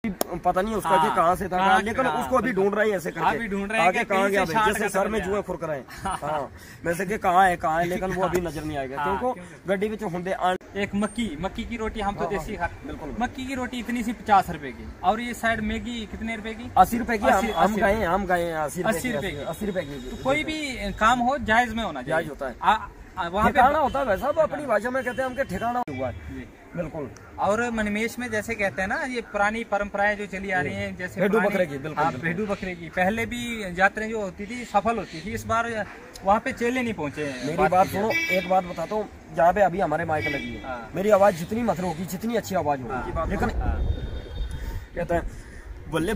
पता नहीं उसका कि कहाँ से था, लेकिन उसको अभी ढूंढ रहे हैं ऐसे करके, अभी ढूंढ रहे हैं आगे कहाँ गया जैसे सर में जुए खुरक रहे हैं। हाँ वैसे कि कहाँ है, लेकिन वो अभी नजर नहीं आएगा क्योंकि गड्डी में होंगे। एक मक्की की रोटी हम तो देसी खाते, बिल्कुल मक्की की रोटी इतनी सी 50 रुपए की, और ये साइड मैगी कितने रुपए की? 80 रुपए की। हम गए 80 रुपए की। तो कोई भी काम हो जायज में होना चाहिए, जायज होता है, वहाँ ठिकाना होता है वैसा, वो अपनी भाषा में कहते हैं हमके ठिकाना हुआ है। बिल्कुल। और मणिमेश में जैसे कहते हैं ना, ये पुरानी परंपराएं जो चली आ रही हैं, जैसे भेड़ू बकरे की, बिल्कुल भेड़ू बकरे की पहले भी यात्राएं जो होती थी सफल होती थी, इस बार वहाँ पे चेले नहीं पहुँचे। मेरी बात सुनो, एक बात बताता हूँ, जहाँ पे अभी हमारे माइक लगी है, मेरी आवाज जितनी मधुर होगी, जितनी अच्छी आवाज होगी, लेकिन कहते हैं बोले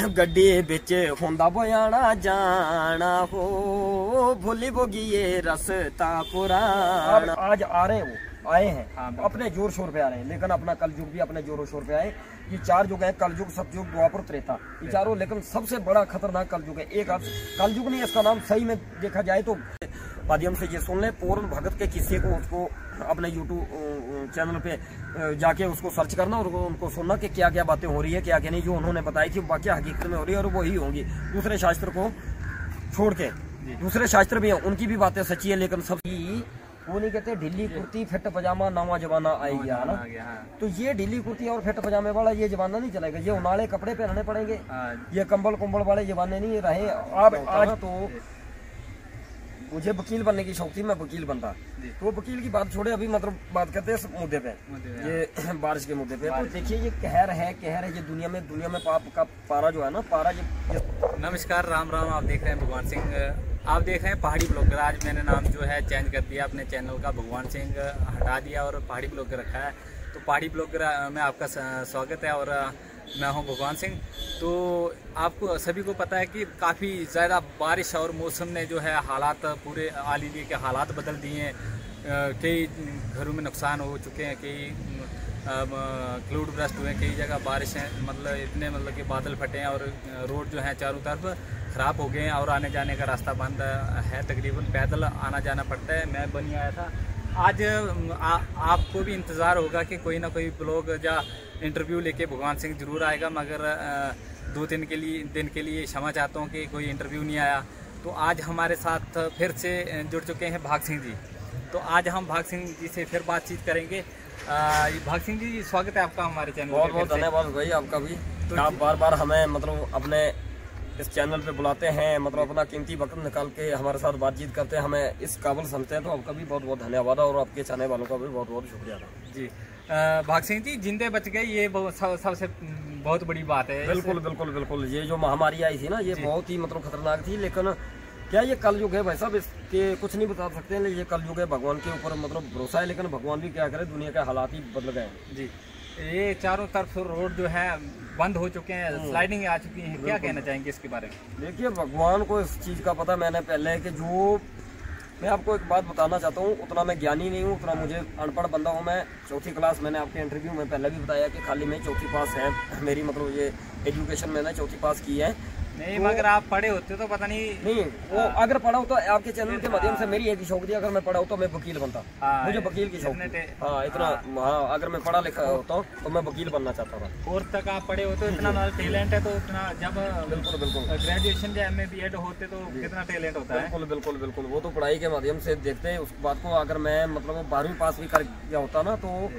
गड्डी बेचे होंदा बयाना जाना हो, भोली बोगी ये रास्ता पुराना। आज आ रहे हैं, वो आए हैं अपने जोर शोर पे आ रहे हैं, लेकिन अपना कलयुग भी अपने जोरों शोर पे आए। ये 4 युग है, कलयुग, सतयुग, द्वापर, त्रेता, ये चारों, लेकिन सबसे बड़ा खतरनाक कलयुग है। एक कलयुग नहीं, इसका नाम सही में देखा जाए तो माध्यम से ये सुन ले, पूर्ण भगत के किस्से को उसको अपने यूट्यूब चैनल पे जाके उसको सर्च करना और उनको सुनना कि क्या क्या बातें हो रही है, क्या क्या नहीं, जो उन्होंने बताई थी बाकी हकीकत में हो रही है और वही होंगी। दूसरे शास्त्र को छोड़ के, दूसरे शास्त्र भी हैं, उनकी भी बातें सच्ची है, लेकिन सब वो नहीं कहते ढीली कुर्ती फिट पजामा नवा जमाना आई गया है ना। तो ये ढीली कुर्ती और फिट पजामे वाला ये जमाना नहीं चलेगा, ये उनाले कपड़े पहनने पड़ेंगे, ये कंबल कुंबल वाले जमाने नहीं रहे। अब आज तो मुझे वकील बनने की शौक थी, मैं वकील बनता, तो वकील की बात छोड़े, अभी मतलब बात करते हैं इस मुद्दे पे, ये बारिश के मुद्दे पे। तो देखिए ये कहर है ये दुनिया में पाप का पारा जो है ना, पारा ये। नमस्कार, राम राम, आप देख रहे हैं भगवान सिंह, आप देख रहे हैं पहाड़ी ब्लॉगर। आज मैंने नाम जो है चेंज कर दिया अपने चैनल का, भगवान सिंह हटा दिया और पहाड़ी ब्लॉगर रखा है। तो पहाड़ी ब्लॉगर में आपका स्वागत है और मैं हूं भगवान सिंह। तो आपको सभी को पता है कि काफ़ी ज़्यादा बारिश और मौसम ने जो है हालात, पूरे आल इंडिया के हालात बदल दिए हैं। कई घरों में नुकसान हो चुके हैं, कई क्लाउड ब्रस्ट हुए, कई जगह बारिश है, मतलब इतने मतलब कि बादल फटे हैं और रोड जो है चारों तरफ ख़राब हो गए हैं और आने जाने का रास्ता बंद है, तकरीबन पैदल आना जाना पड़ता है। मैं बनी आया था आज, आपको भी इंतज़ार होगा कि कोई ना कोई ब्लॉग या इंटरव्यू लेके भगवान सिंह जरूर आएगा, मगर 2 दिन के लिए क्षमा चाहता हूँ कि कोई इंटरव्यू नहीं आया। तो आज हमारे साथ फिर से जुड़ चुके हैं भाग सिंह जी। तो आज हम भाग सिंह जी से फिर बातचीत करेंगे। भाग सिंह जी, स्वागत है आपका हमारे चैनल। बहुत बहुत धन्यवाद भाई आपका भी। तो आप बार बार हमें मतलब अपने इस चैनल पे बुलाते हैं, मतलब अपना कीमती वक्त निकाल के हमारे साथ बातचीत करते हैं, हमें इस काबिल समझते हैं, तो आपका भी बहुत बहुत धन्यवाद और आपके चाहने वालों का भी बहुत बहुत शुक्रिया जी। भाग सिंह जी, जिंदे बच गए, ये सबसे बहुत बड़ी बात है। बिल्कुल बिल्कुल बिल्कुल। ये जो महामारी आई थी ना, ये बहुत ही मतलब खतरनाक थी, लेकिन क्या ये कलयुग है भाई साहब, इसके कुछ नहीं बता सकते हैं, ये कलयुग है, भगवान के ऊपर मतलब भरोसा है, लेकिन भगवान भी क्या करे, दुनिया के हालात ही बदल गए जी। ये चारों तरफ रोड जो है बंद हो चुके हैं, स्लाइडिंग आ चुकी है, क्या कहना चाहेंगे इसके बारे में? देखिए भगवान को इस चीज़ का पता, मैंने पहले कि जो मैं आपको एक बात बताना चाहता हूँ, उतना मैं ज्ञानी नहीं हूँ, उतना मुझे अनपढ़ बंदा हूँ मैं। 4th क्लास, मैंने आपके इंटरव्यू में पहले भी बताया कि खाली मैं 4th पास है मेरी, मतलब ये एजुकेशन मैंने 4th पास की है। नहीं, मगर आप पढ़े होते तो पता नहीं वो अगर पढ़ा हो तो आपके चैनल के माध्यम से मेरी एक शौक थी, अगर मैं पढ़ा हो तो मैं वकील बनता, मुझे वकील की शौक थी। हाँ इतना, हाँ अगर मैं पढ़ा लिखा होता तो मैं वकील बनना चाहता था। और तक आप पढ़े हो तो इतना टैलेंट है, तो इतना जब बिल्कुल बिल्कुल ग्रेजुएशन या MA BEd होते तो कितना टैलेंट होता है। बिल्कुल बिल्कुल बिल्कुल, वो तो पढ़ाई के माध्यम से देखते हैं उस बात को। अगर मैं मतलब 12वीं पास भी कर गया होता ना, तो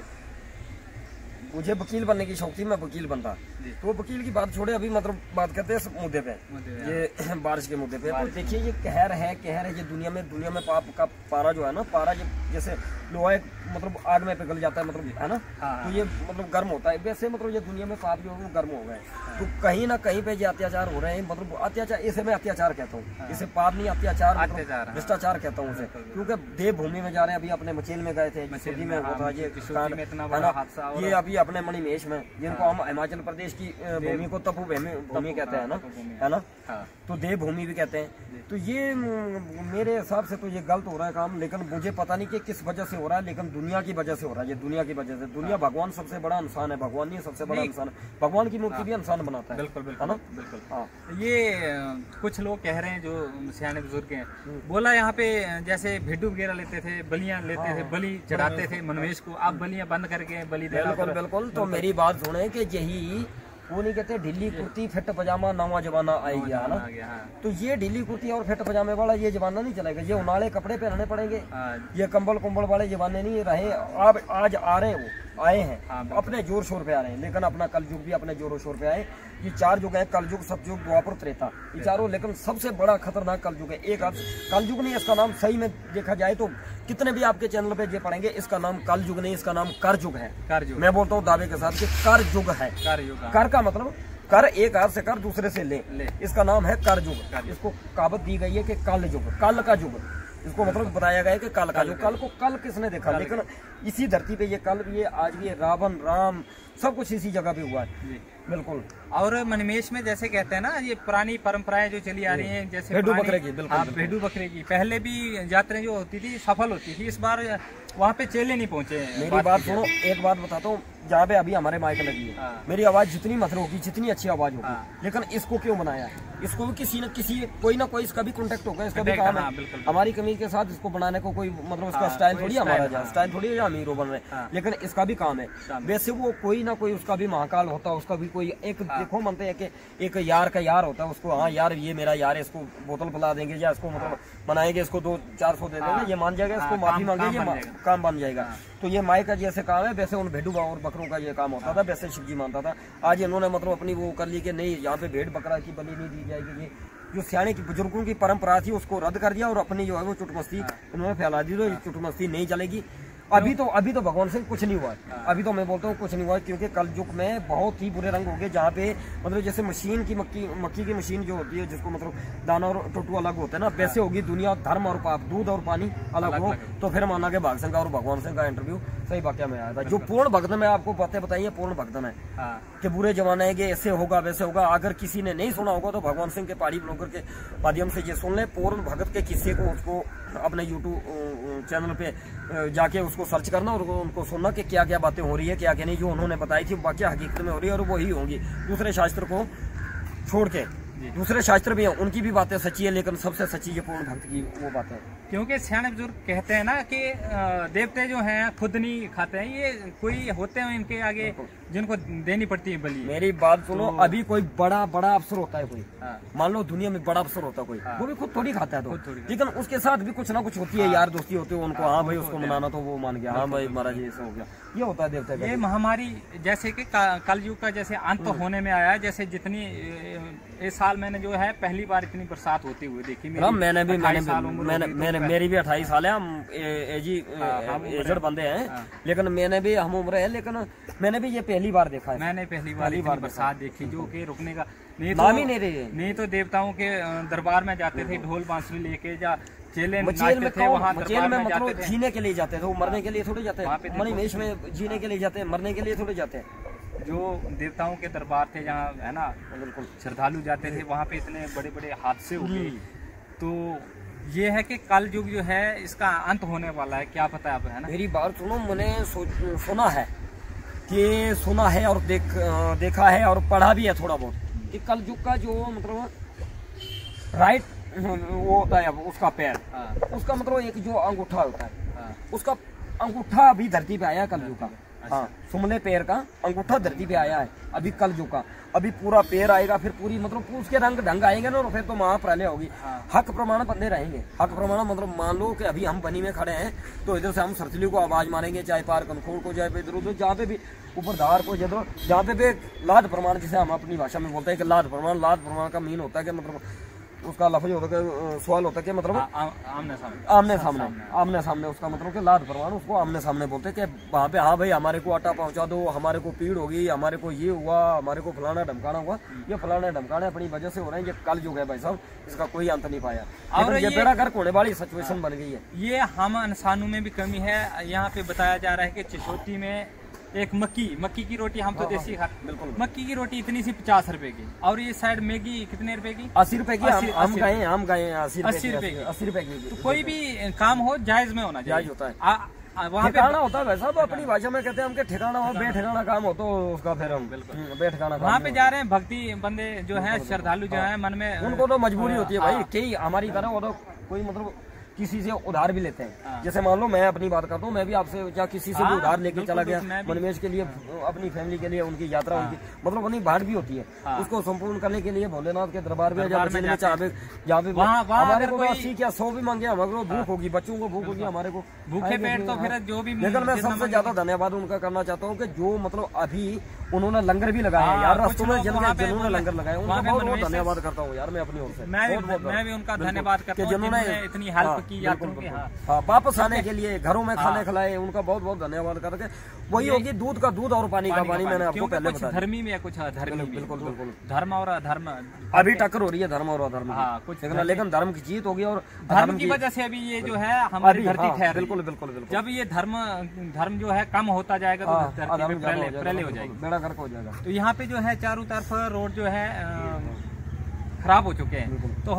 मुझे वकील बनने की शौक थी, मैं वकील बनता। तो वकील की बात छोड़े, अभी मतलब बात करते हैं इस मुद्दे पे, ये बारिश के मुद्दे पे। तो देखिए ये कहर है ये दुनिया में पाप का पारा जो है ना, पारा जैसे लोहा मतलब आग में पिघल जाता है, मतलब है ना, तो ये मतलब गर्म होता है, वैसे मतलब ये दुनिया में पाप जो है वो गर्म हो गए। तो कहीं ना कहीं पे ये अत्याचार हो रहे हैं, मतलब अत्याचार, इसे मैं अत्याचार कहता हूँ, इसे पाप नहीं, अत्याचार, भ्रष्टाचार कहता हूँ उसे, क्योंकि देवभूमि में जा रहे हैं। अभी अपने मचेल में गए थे, मचेल में होता है ये अभी अपने मणिमेश में, जिनको हम हिमाचल प्रदेश की भूमि को तपो भूमि कहते हैं ना, है ना, तो देवभूमि भी कहते हैं। तो ये मेरे हिसाब से तो ये गलत हो रहा है काम, लेकिन मुझे पता नहीं कि किस वजह से हो रहा है, लेकिन दुनिया की वजह से हो रहा है, ये दुनिया की वजह से। दुनिया, भगवान सबसे बड़ा इंसान है, भगवान नहीं सबसे बड़ा इंसान है, भगवान की मूर्ति भी इंसान बनाता है। बिल्कुल बिल्कुल, है ना, बिल्कुल। हाँ, ये कुछ लोग कह रहे हैं जो सियाने बुजुर्ग हैं, बोला यहाँ पे जैसे भेड़ू वगैरह लेते थे, बलियां लेते थे, बलि चढ़ाते थे मनमेश को, आप बलियां बंद करके बलि दे। बिल्कुल बिल्कुल। तो मेरी बात सुने कि यही वो नहीं कहते ढीली कुर्ती फिट पजामा नवा जमाना आई गया ना। तो ये ढीली कुर्ती और फिट पजामे वाला ये जमाना नहीं चलेगा, ये उनाले कपड़े पहनने पड़ेंगे। ये कंबल कुंबल वाले जमाने नहीं रहे। अब आज आ रहे हैं, वो आए हैं अपने जोर शोर पे आ रहे हैं, लेकिन अपना कल युग भी अपने जोरों शोर पे आए। ये 4 युग है, कल युग, सतयुग, द्वापर, त्रेता, ये चारों। लेकिन सबसे बड़ा खतरनाक कल युग है। एक कल युग नहीं, इसका नाम सही में देखा जाए तो कितने भी आपके चैनल पे ये पढ़ेंगे, इसका नाम कल युग नहीं, इसका नाम कर युग है। मैं बोलता हूँ दावे के साथ कि कर युग है। कर का मतलब कर, एक हाथ से कर, दूसरे से ले। इसका नाम है कर युग। इसको कहावत दी गई है कि कल युग, कल का युग। इसको मतलब बताया गया है कि कल का युग। कल को कल किसने देखा, लेकिन इसी धरती पे ये कल भी है, आज भी है। रावण राम सब कुछ इसी जगह पे हुआ है। बिल्कुल। और मणिमेश में जैसे कहते हैं ना, ये पुरानी परंपराएं जो चली आ रही हैं, जैसे भेड़ू बकरे की, भेड़ू बकरे की पहले भी यात्राएं जो होती थी सफल होती थी। इस बार वहाँ पे चेले नहीं पहुंचे। मेरी बात सुनो, एक बात बताता हूँ, जहाँ पे अभी हमारे माइक लगी है, मेरी आवाज जितनी मधुर होगी, जितनी अच्छी आवाज होगी, लेकिन इसको क्यों बनाया? इसको भी किसी न किसी, कोई ना कोई इसका भी कॉन्टेक्ट होगा, इसका भी काम है। हमारी कमी के साथ इसको बनाने को कोई मतलब इसका स्टाइल थोड़ी हमारा, स्टाइल थोड़ी हम हीरो बन रहे, लेकिन इसका भी काम है। वैसे वो कोई ना कोई उसका भी महाकाल होता है, उसका भी कोई एक देखो मानते हैं कि एक यार का यार होता है, उसको हाँ यार ये मेरा यार है, इसको बोतल पिला देंगे या इसको मतलब बनाएंगे, इसको 200-400 दे देंगे, ये मान जाएगा, इसको माफी मांगेंगे, काम बन जाएगा। तो ये माई का जैसे काम है, वैसे उन भेड़ू और बकरों का ये काम होता था, वैसे शिव जी मानता था। आज इन्होंने मतलब अपनी वो कर ली कि नहीं, यहाँ पे भेड़ बकरा की बलि नहीं दी जाएगी। ये जो सियाने की बुजुर्गों की परंपरा थी उसको रद्द कर दिया और अपनी जो है वो चुटमस्ती उन्होंने फैला दी। तो चुटमस्ती नहीं चलेगी। अभी तो भगवान से कुछ नहीं हुआ है। अभी तो मैं बोलता हूँ कुछ नहीं हुआ, क्योंकि कल युग में बहुत ही बुरे रंग हो गए, जहाँ पे मतलब जैसे मशीन की मक्की की मशीन जो होती है, जिसको मतलब दाना और टोटू अलग होता है ना, वैसे होगी दुनिया। धर्म और पाप, दूध और पानी अलग हो तो फिर माना के भाग सिंह का और भगवान सिंह का इंटरव्यू सही वाक्य में आया था। जो पूर्ण भक्त में आपको बातें बताइए, पूर्ण भक्त में कि बुरे जमाने है, ऐसे होगा वैसे होगा। अगर किसी ने नहीं सुना होगा तो भगवान सिंह के पहाड़ी ब्लॉगर के माध्यम से ये सुन ले। पूर्ण भगत के किस्से को उसको अपने यूट्यूब चैनल पे जाके उसको सर्च करना और उनको सुनना कि क्या क्या बातें हो रही है, क्या क्या नहीं। जो उन्होंने बताई थी वाकई हकीकत में हो रही है और वही होंगी। दूसरे शास्त्र को छोड़ के दूसरे शास्त्र भी हैं, उनकी भी बातें सच्ची है, लेकिन सबसे सच्ची ये पूर्ण भक्त की वो बात है। क्योंकि सियाने बुजुर्ग कहते हैं ना कि देवते जो हैं खुद नहीं खाते हैं, ये कोई होते हैं इनके आगे जिनको देनी पड़ती है बलि। मेरी बात सुनो, अभी कोई बड़ा अफसर होता है, कोई मान लो दुनिया में बड़ा अफसर होता है कोई, वो भी खुद थोड़ी खाता है, तो लेकिन उसके साथ भी कुछ ना कुछ होती है, यार दोस्ती होती है उनको। हाँ भाई उसको मनाना तो वो मान गया, हाँ भाई महाराज ऐसा हो गया, ये होता है देवता का। ये महामारी जैसे कि कलयुग का जैसे अंत होने में आया, जैसे जितनी इस साल मैंने जो है पहली बार इतनी बरसात होती हुई देखी। मेरी भी 28 साल है, हम एजड बंदे हैं, लेकिन मैंने भी हम उम्र है, लेकिन मैंने भी ये पहली बार देखा है। मैंने पहली बार बरसात देखी जो कि रुकने का नाम ही नहीं रही। नहीं तो देवताओं के दरबार में जाते थे ढोल बांसुरी लेके, या चेले जेल में थे, वहाँ जेल में मतलब जीने के लिए जाते थे, वो मरने के लिए थोड़ी जाते हैं। मणिमेश में जीने के लिए जाते हैं, मरने के लिए थोड़ी जाते हैं। जो देवताओं के दरबार थे जहाँ है ना, बिल्कुल श्रद्धालु जाते थे, वहाँ पे इतने बड़े बड़े हादसे हो गए। तो ये है कि कल युग जो है इसका अंत होने वाला है, क्या पता है ना। मेरी बात सुनो, मैंने सुना है और देखा है और पढ़ा भी है थोड़ा बहुत कि कल युग का जो मतलब राइट वो होता है उसका पैर, उसका मतलब एक जो अंगूठा होता है, उसका अंगूठा अभी धरती पे आया है कल युग का। हाँ, सुमले पैर का अंगूठा धरती पे आया है अभी कल युग का। अभी पूरा पैर आएगा, फिर पूरी मतलब उसके रंग ढंग आएंगे ना, फिर तो महाप्रलय होगी। हक प्रमाण बंदे रहेंगे। हक प्रमाण मतलब मान लो कि अभी हम बनी में खड़े हैं, तो इधर से हम सरसली को आवाज मारेंगे, चाहे पार कनखोड़ को, चाहे इधर उधर, जहाँ पे भी ऊपर धार को, जहाँ पे भी लाद प्रमाण, जिसे हम अपनी भाषा में बोलते हैं कि लाद प्रमाण का मीन होता है कि मतलब उसका लफ्ज होता है, सवाल होता है कि मतलब आमने सामने उसका मतलब कि लाद प्रमाण, उसको आमने सामने बोलते हैं कि वहाँ पे हाँ भाई हमारे को आटा पहुँचा दो, हमारे को पीड़ होगी, हमारे को ये हुआ, हमारे को फलाना ढमकाना हुआ। ये फलाना ढमकाना अपनी वजह से हो रहे हैं। ये कल युग है भाई साहब, इसका कोई अंत नहीं पाया और ये बेड़ा गर्क होने वाली सिचुएशन बन गई है। ये हम इंसानों में भी कमी है। यहाँ पे बताया जा रहा है कि चिशोती में एक मक्की की रोटी, हम तो देसी खाते, बिल्कुल मक्की की रोटी इतनी सी 50 रुपए की, और ये साइड मैगी कितने रुपए की? 80 रुपए की। हम गए 80 रुपए की। तो कोई भी काम हो जायज में होना चाहिए, जायज होता है, वहाँ ठिकाना होता है वैसा। अपनी भाषा में कहते हैं हम ठिकाना हो, बेठिकाना काम हो तो उसका फिर हम बेठिकाना। वहाँ पे जा रहे हैं भक्ति बंदे जो है, श्रद्धालु जो है, मन में उनको तो मजबूरी होती है भाई, कई हमारी तरह वो तो कोई मतलब किसी से उधार भी लेते हैं। जैसे मान लो मैं अपनी बात करता हूँ, मैं भी आपसे या किसी से भी उधार लेके चला गया मनमेश के लिए, अपनी फैमिली के लिए, उनकी यात्रा उनकी मतलब उन्हीं भाड़ भी होती है, उसको संपूर्ण करने के लिए भोलेनाथ के दरबार में जहाँ पे हमारे को 80 क्या 100 भी मांगे, हमारे भूख होगी, बच्चों को भूख होगी, हमारे को भूखे पेट तो फिर जो भी। लेकिन मैं सबसे ज्यादा धन्यवाद उनका करना चाहता हूँ कि जो मतलब अभी उन्होंने लंगर भी लगाया यार, रास्तों में जिन्होंने लंगर लगाया उनका बहुत बहुत धन्यवाद करता हूँ यार मैं अपनी ओर से। मैं भी उनका धन्यवाद करता हूँ जिन्होंने इतनी हेल्प की यात्रियों की। हाँ, वापस आने के लिए घरों में खाने खिलाए, उनका बहुत बहुत धन्यवाद करके। वही होगी दूध का दूध और पानी का पानी, मैंने आपको पहले बताया। धर्मी में कुछ अधर्मी, बिल्कुल बिल्कुल, धर्म और अधर्म अभी टक्कर हो रही है, धर्म और अधर्म कुछ, लेकिन धर्म की जीत होगी और धर्म की वजह से अभी ये जो है हमारी धरती ठहर। बिल्कुल बिल्कुल बिल्कुल, जब ये धर्म जो है कम होता जाएगा तो धरती पहले हो जाएगी, बेड़ा गर्क हो जाएगा। तो यहाँ पे जो है चारों तरफ रोड जो है खराब हो चुके हैं, तो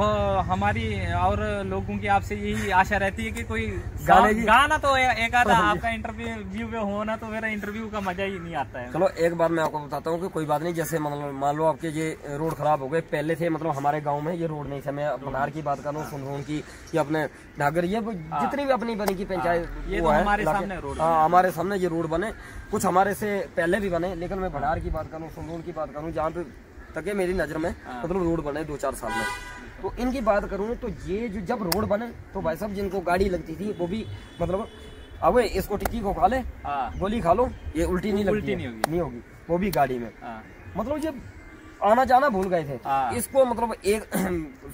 हमारी और लोगों की आपसे यही आशा रहती है कि कोई गाना तो एक आधा आपका इंटरव्यू में हो ना, तो मेरा इंटरव्यू का मजा ही नहीं आता है। चलो एक बार मैं आपको बताता हूँ कि कोई बात नहीं, जैसे मान लो आपके ये रोड खराब हो गए, पहले थे मतलब हमारे गांव में ये रोड नहीं था, मैं मनार की बात कर रहा हूँ, सुनरोन की या अपने नागर, ये जितनी भी अपनी बनी की पंचायत ये तो हमारे सामने रोड, हमारे सामने ये रोड बने, कुछ हमारे से पहले भी बने, लेकिन मैं भंडार की बात करूँ, सुनरोन की बात करूँ, जहाँ पे तक मेरी नजर में मतलब रोड बने 2-4 साल में, तो इनकी बात करूं तो ये जो जब रोड बने तो भाई साहब जिनको गाड़ी लगती थी वो भी मतलब अब इसको टिक्की को खा ले, गोली खा लो, ये उल्टी नहीं होगी, वो भी गाड़ी में मतलब ये आना जाना भूल गए थे। इसको मतलब एक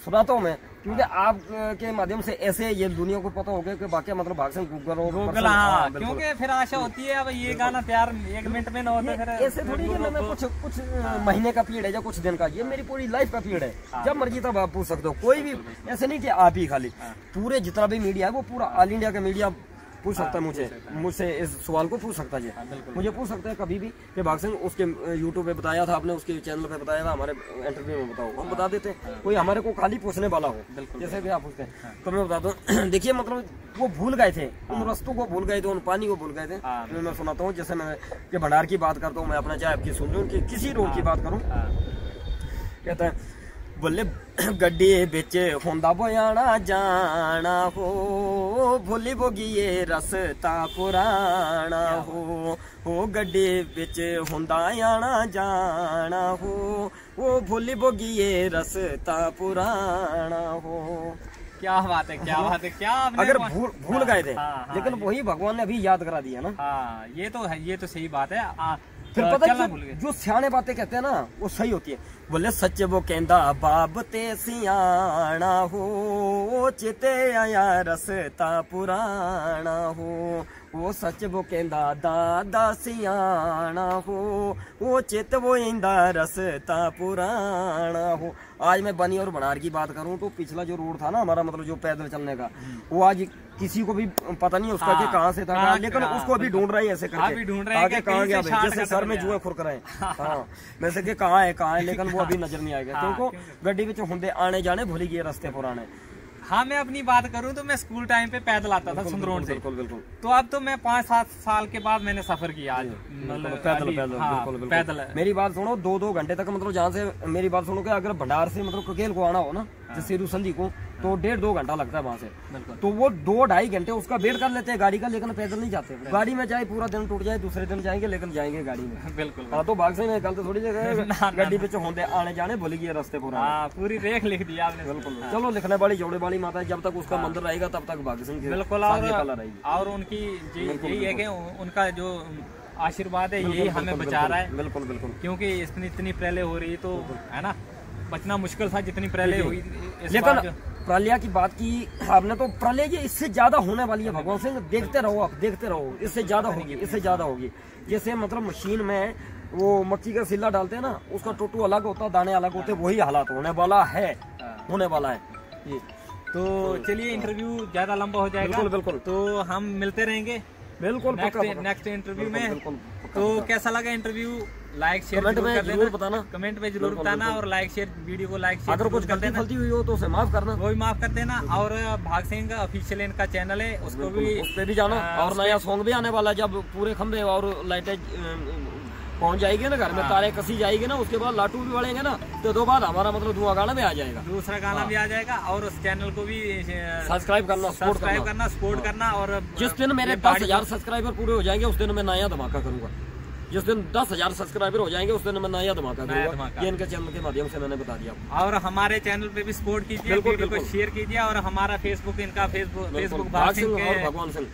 सुनाता हूँ मैं, क्योंकि आप के माध्यम से ऐसे ये दुनिया को पता हो गया कि बाकी मतलब भाग से गूगल, क्योंकि फिर आशा होती है अब ये गाना तैयार 1 मिनट में ना होता है, ऐसे थोड़ी है मैंने कुछ महीने का पीरियड है या कुछ दिन का, ये मेरी पूरी लाइफ का पीरियड है, जब मर्जी तब आप पूछ सकते हो, कोई भी ऐसे नहीं कि आप ही खाली, पूरे जितना भी मीडिया है वो पूरा ऑल इंडिया का मीडिया पूछ सकता है मुझसे इस सवाल को पूछ सकता है, मुझे पूछ सकता है कभी भी कि भाग सिंह उसके यूट्यूब पे बताया था आपने, उसके चैनल पे बताया था, हमारे इंटरव्यू में बताओ, हम बता देते हैं, कोई हमारे को खाली पूछने वाला हो जैसे भी आप पूछते हैं तो मैं बताता हूँ। देखिए मतलब वो भूल गए थे, उन रस्तों को भूल गए थे, उन पानी को भूल गए थे, मैं सुनाता हूँ। जैसे मैं भंडार की बात करता हूँ, मैं अपना चाहे आपकी सुन लूँ, उनकी किसी रोड की बात करूँ, कहता है बोले गड्डी बिच होंदा बयाना जाना हो, भूली बोगिए रस्ता पुराना हो गड्डी बिच होंदा आना जाना हो, वो भूली बोगिए रस्ता पुराना हो। क्या बात है, क्या बात है, क्या अगर भूल गए थे, लेकिन वही भगवान ने अभी याद करा दिया ना। ये तो है, ये तो सही बात है। फिर पता है जो सियाने बातें कहते हैं ना वो सही होती है। बोले सच वो कहंदा बाब ते सियाना हो, चिते आया रस्ता पुराना हो, वो सच वो कहंदा दादा सियाना हो, वो चित वो इंदा रस्ता पुराना हो। आज मैं बनी और भंडार की बात करूं तो पिछला जो रोड था ना हमारा मतलब जो पैदल चलने का, वो आज किसी को भी पता नहीं उसका कि कहाँ से था, लेकिन उसको अभी ढूंढ रहे हैं ऐसे करके, आगे कहाँ गया भाई, जैसे सर में जुए खुरक रहे हैं। हाँ वैसे कि कहाँ है, लेकिन वो अभी नजर नहीं आएगा, क्योंकि गड्डी में होंदे आने जाने भूल गए रास्ते पुराने। हाँ मैं अपनी बात करूं तो मैं स्कूल टाइम पे पैदल आता था सुंदरोन से, बिल्कुल। तो अब तो मैं 5-7 साल के बाद मैंने सफर किया आज पैदल। मेरी बात सुनो, 2-2 घंटे तक मतलब जहाँ से मेरी बात सुनो कि अगर भंडार से मतलब ककेल को आना हो ना, जैसे रूसंदी को, तो 1.5-2 घंटा लगता है वहाँ से, तो वो 2-2.5 घंटे उसका वेट कर लेते हैं गाड़ी का, लेकिन पैदल नहीं जाते। गाड़ी में चाहे पूरा दिन टूट जाए दूसरे दिन जाएंगे, लेकिन जाएंगे गाड़ी में। बिल्कुल। हाँ तो भाग से मैं कल तो थोड़ी जगह गड्डी पे होंदे आने जाने भूल गए रास्ते पूरा, पूरी रेख लिख दिया आपने। बिल्कुल। चलो लिखने वाली जोड़े वाली माता, जब तक उसका मंदिर रहेगा तब तक भाग सिंह बिल्कुल। और उनकी यही है कि उनका जो आशीर्वाद है यही हमें बचा रहा है। बिल्कुल, क्योंकि इतनी प्रलय हो रही तो है ना, बचना मुश्किल था जितनी प्रलय हुई। लेकिन प्रलय की बात की आपने, तो प्रलय ये इससे ज्यादा होने वाली है भगवान सिंह, देखते रहो आप, देखते रहो, इससे ज्यादा होगी। जैसे मतलब मशीन में वो मक्की का सिल्ला डालते हैं ना, उसका टोटू अलग होता है, दाने अलग होते हैं, वही हालात होने वाला है ये। तो चलिए इंटरव्यू ज्यादा लंबा हो जाएगा। बिल्कुल। तो हम मिलते रहेंगे बिल्कुल नेक्स्ट इंटरव्यू में। तो कैसा लगा इंटरव्यू, लाइक शेयर जरूर बताना, कमेंट में जरूर बताना, और लाइक शेयर वीडियो को लाइक शेयर अगर कुछ गलती हुई हो तो उसे माफ करना, वो भी माफ कर देना। और भाग सिंह ऑफिशियल इनका चैनल है, उस पे भी जाना। और नया सॉन्ग भी आने वाला, जब पूरे खंबे और लाइटें पहुंच जाएगी ना घर में, तारे कसी जाएगी ना, उसके बाद लाटू भी बढ़ेंगे ना, तो 2 बार हमारा मतलब दूसरा गाना भी आ जाएगा, दूसरा गाना भी आ जाएगा। और उस चैनल को भी सब्सक्राइब करना, सपोर्ट करना। और जिस दिन मेरे 10,000 सब्सक्राइबर पूरे हो जाएंगे उस दिन मैं नया धमाका करूंगा। जिस दिन 10,000 सब्सक्राइबर हो जाएंगे उस दिन मैं नया धमाका करूंगा। ये इनके चैनल के माध्यम से मैंने बता दिया। और हमारे चैनल पे भी सपोर्ट कीजिए, वीडियो को शेयर कीजिए। और हमारा फेसबुक, इनका फेसबुक भाग सिंह और भगवान सिंह,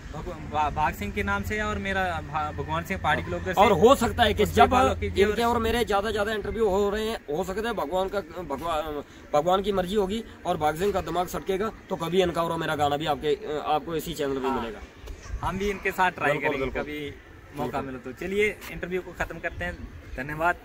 भाग सिंह के नाम से, और मेरा भगवान सिंह पहाड़ी ब्लॉगर। और हो सकता है कि जब इनके और मेरे ज्यादा इंटरव्यू हो रहे हैं, हो सकता है भगवान की मर्जी होगी और भाग सिंह का दिमाग सटकेगा तो कभी इनका और मेरा गाना भी आपको इसी चैनल पे मिलेगा। हम भी इनके साथ ट्राई करेंगे कभी मौका मिले तो। चलिए इंटरव्यू को खत्म करते हैं, धन्यवाद।